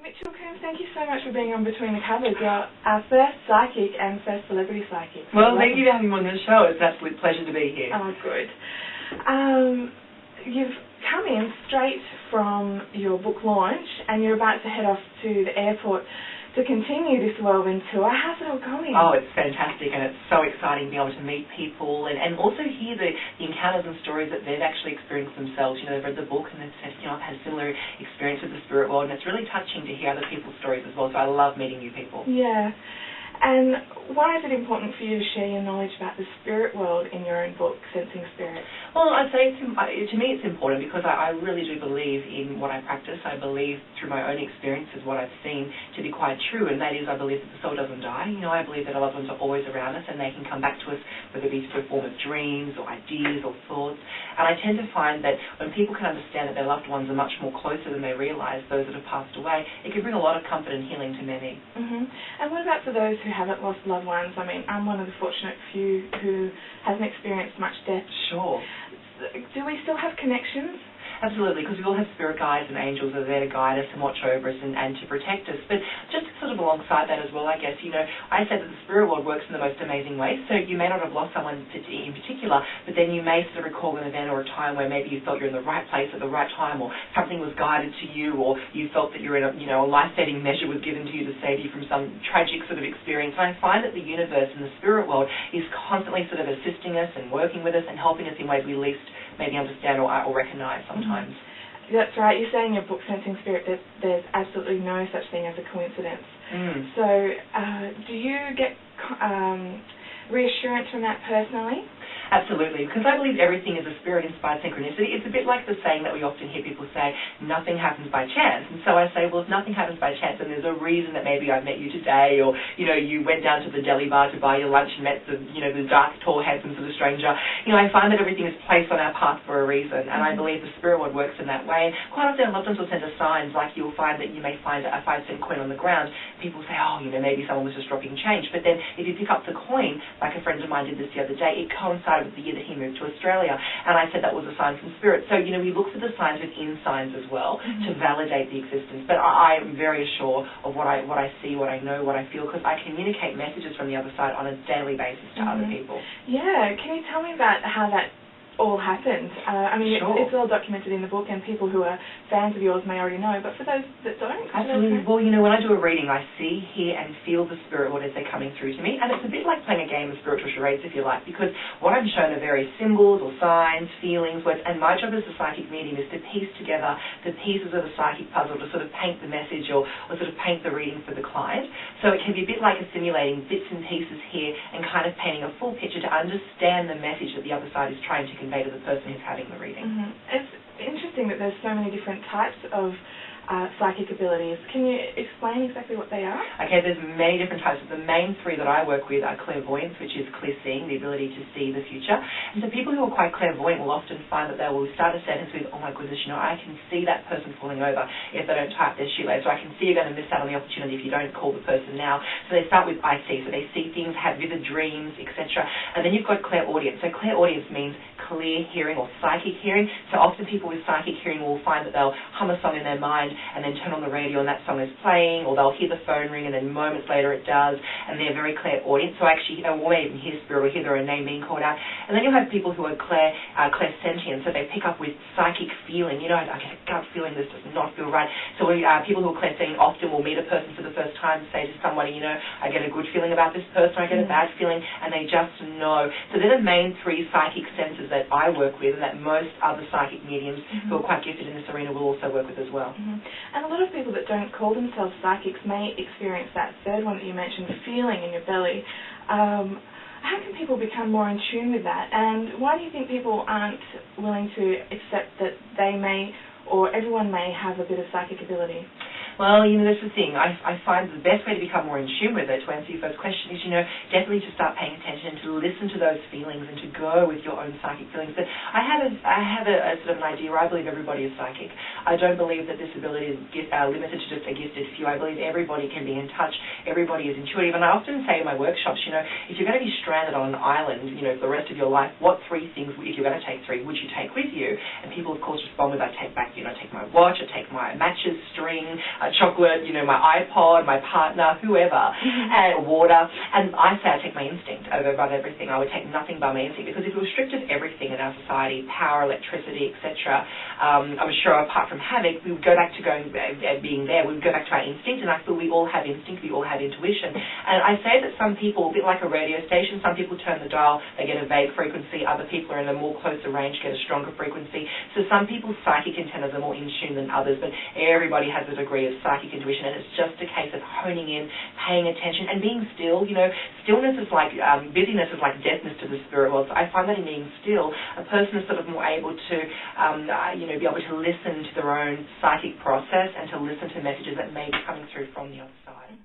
Mitchell Coombes, thank you so much for being on Between the Covers. You're our first psychic and first celebrity psychic. Well, thank you for having me on the show. It's an absolute pleasure to be here. Oh, good. You've come in straight from your book launch and you're about to head off to the airport to continue this whirlwind tour. How's it all going? Oh, it's fantastic, and it's so exciting to be able to meet people and also hear the encounters and stories that they've actually experienced themselves. You know, they've read the book and they've said, you know, I've had similar experience with the spirit world, and it's really touching to hear other people's stories as well, so I love meeting new people. Yeah. And why is it important for you to share your knowledge about the spirit world in your own book, Sensing Spirit? Well, I'd say to me it's important because I really do believe in what I practice. I believe through my own experiences what I've seen to be quite true, and that is I believe that the soul doesn't die. You know, I believe that our loved ones are always around us and they can come back to us, whether it be through a form of dreams or ideas or thoughts. And I tend to find that when people can understand that their loved ones are much more closer than they realise, those that have passed away, it can bring a lot of comfort and healing to many. Mm-hmm. And what about for those who haven't lost loved ones? I mean, I'm one of the fortunate few who hasn't experienced much death. Sure. Do we still have connections? Absolutely, because we all have spirit guides and angels that are there to guide us and watch over us and to protect us. But just sort of alongside that as well, I guess, you know, I said that the spirit world works in the most amazing ways. So you may not have lost someone in particular, but then you may sort of recall an event or a time where maybe you felt you're in the right place at the right time, or something was guided to you, or you felt that you're in a, you know, a life-saving measure was given to you to save you from some tragic sort of experience. And I find that the universe and the spirit world is constantly sort of assisting us and working with us and helping us in ways we least maybe understand or recognise sometimes. That's right. You say in your book, Sensing Spirit, that there's absolutely no such thing as a coincidence. So do you get reassurance from that personally? Absolutely, because I believe everything is a spirit-inspired synchronicity. It's a bit like the saying that we often hear people say, nothing happens by chance. And so I say, well, if nothing happens by chance, then there's a reason that maybe I've met you today, or, you know, you went down to the deli bar to buy your lunch and met the, you know, the dark, tall, handsome sort of stranger. You know, I find that everything is placed on our path for a reason, and I believe the spirit world works in that way. And quite often, loved ones will send us signs, like you'll find that you may find a 5-cent coin on the ground. People say, oh, you know, maybe someone was just dropping change. But then if you pick up the coin, like a friend of mine did this the other day, it coincided with the year that he moved to Australia, and I said that was a sign from spirit. So, you know, we look for the signs within signs as well to validate the existence. But I am very assured of what I see, what I know, what I feel, because I communicate messages from the other side on a daily basis to other people. Yeah, can you tell me about how that all happened? I mean, sure. It's all documented in the book, and people who are fans of yours may already know, but for those that don't... Absolutely. Well, you know, when I do a reading, I see, hear, and feel the spirit world as they're coming through to me, and it's a bit like playing a game of spiritual charades, if you like, because what I'm shown are various symbols or signs, feelings, words, and my job as a psychic medium is to piece together the pieces of the psychic puzzle to sort of paint the message or sort of paint the reading for the client. So it can be a bit like assimilating bits and pieces here and kind of painting a full picture to understand the message that the other side is trying to convey to the person who's having the reading. It's interesting that there's so many different types of psychic abilities. Can you explain exactly what they are? Okay, there's many different types. The main three that I work with are clairvoyance, which is clear seeing, the ability to see the future. And so people who are quite clairvoyant will often find that they will start a sentence with, oh my goodness, you know, I can see that person falling over if they don't tie up their shoelace, or I can see you're going to miss out on the opportunity if you don't call the person now. So they start with I see. So they see things, have vivid dreams, etc. And then you've got clairaudience. So clairaudience means clear hearing or psychic hearing. So often people with psychic hearing will find that they'll hum a song in their mind and then turn on the radio and that song is playing, or they'll hear the phone ring and then moments later it does, and they're very clairaudience. So actually, or may even hear spirit or hear their own name being called out. And then you'll have people who are clairsentient, so they pick up with psychic feeling. You know, I get a gut feeling this does not feel right. So people who are clairsentient often will meet a person for the first time, say to somebody, you know, I get a good feeling about this person, I get a bad feeling, and they just know. So they're the main three psychic senses that I work with, and that most other psychic mediums who are quite gifted in this arena will also work with as well. And a lot of people that don't call themselves psychics may experience that third one that you mentioned, feeling in your belly. How can people become more in tune with that? And why do you think people aren't willing to accept that they may, or everyone may, have a bit of psychic ability? Well, you know, that's the thing. I find the best way to become more in tune with it, to answer your first question, is, you know, definitely to start paying attention, to listen to those feelings and to go with your own psychic feelings. But I have a sort of an idea where I believe everybody is psychic. I don't believe that this ability is limited to just a gifted few. I believe everybody can be in touch. Everybody is intuitive. And I often say in my workshops, you know, if you're going to be stranded on an island, you know, for the rest of your life, what three things, if you're going to take three, would you take with you? And people, of course, respond with, I take back, you know, I take my watch, I take my matches, string, chocolate, my iPod, my partner, whoever, and water. And I say I take my instinct above everything. I would take nothing but my instinct, because if we restricted everything in our society, power, electricity, etc., I'm sure apart from havoc, we would go back to being there. We would go back to our instinct, and I feel we all have instinct, we all have intuition. And I say that some people, a bit like a radio station, some people turn the dial, they get a vague frequency, other people are in a more closer range, get a stronger frequency. So some people's psychic antennas are more in tune than others, but everybody has a degree of psychic intuition, and it's just a case of honing in, paying attention, and being still. Stillness is like, busyness is like deafness to the spirit world. So I find that in being still, a person is sort of more able to, be able to listen to their own psychic process and to listen to messages that may be coming through from the other side.